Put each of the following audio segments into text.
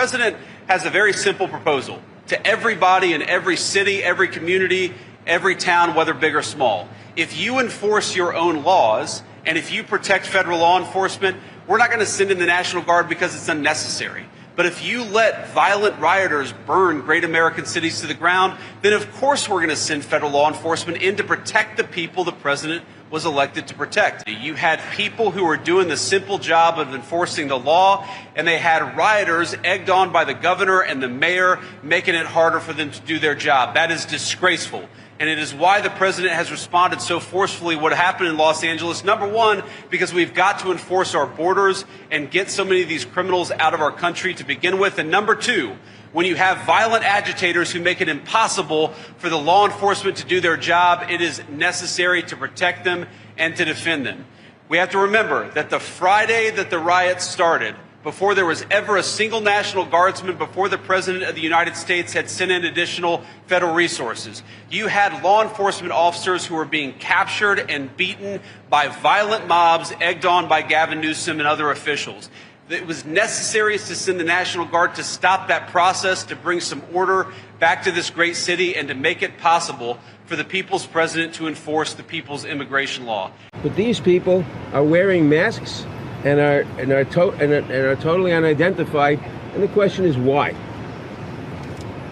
president has a very simple proposal to everybody in every city, every community, every town, whether big or small. If you enforce your own laws and if you protect federal law enforcement, we're not going to send in the National Guard because it's unnecessary. But if you let violent rioters burn great American cities to the ground, then of course we're going to send federal law enforcement in to protect the people the president was elected to protect. You had people who were doing the simple job of enforcing the law, and they had rioters egged on by the governor and the mayor, making it harder for them to do their job. That is disgraceful. And it is why the president has responded so forcefully what happened in Los Angeles. Number one, because we've got to enforce our borders and get so many of these criminals out of our country to begin with. And number two, when you have violent agitators who make it impossible for the law enforcement to do their job, it is necessary to protect them and to defend them. We have to remember that the Friday that the riots started, before there was ever a single National Guardsman, before the President of the United States had sent in additional federal resources, you had law enforcement officers who were being captured and beaten by violent mobs egged on by Gavin Newsom and other officials. It was necessary to send the National Guard to stop that process, to bring some order back to this great city, and to make it possible for the people's president to enforce the people's immigration law. But these people are wearing masks and are totally unidentified, and the question is why?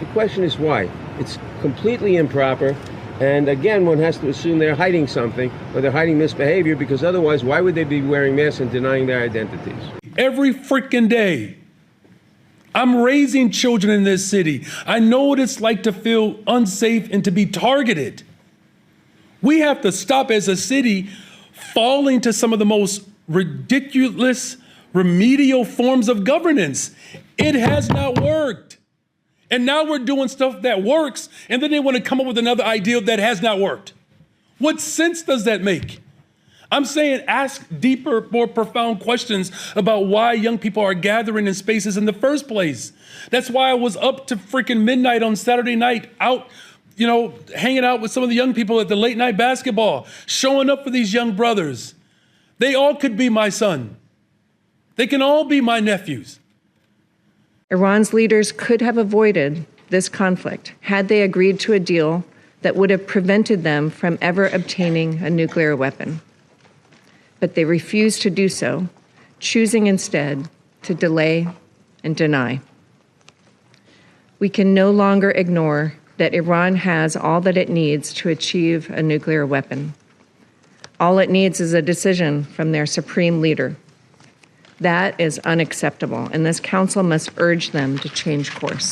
The question is why. It's completely improper, and again, one has to assume they're hiding something, or they're hiding misbehavior, because otherwise, why would they be wearing masks and denying their identities? Every freaking day, I'm raising children in this city. I know what it's like to feel unsafe and to be targeted. We have to stop as a city falling to some of the most ridiculous, remedial forms of governance. It has not worked. And now we're doing stuff that works, and then they want to come up with another idea that has not worked. What sense does that make? I'm saying ask deeper, more profound questions about why young people are gathering in spaces in the first place. That's why I was up to freaking midnight on Saturday night, out, hanging out with some of the young people at the late night basketball, showing up for these young brothers. They all could be my son. They can all be my nephews. Iran's leaders could have avoided this conflict had they agreed to a deal that would have prevented them from ever obtaining a nuclear weapon. But they refused to do so, choosing instead to delay and deny. We can no longer ignore that Iran has all that it needs to achieve a nuclear weapon. All it needs is a decision from their supreme leader. That is unacceptable, and this council must urge them to change course.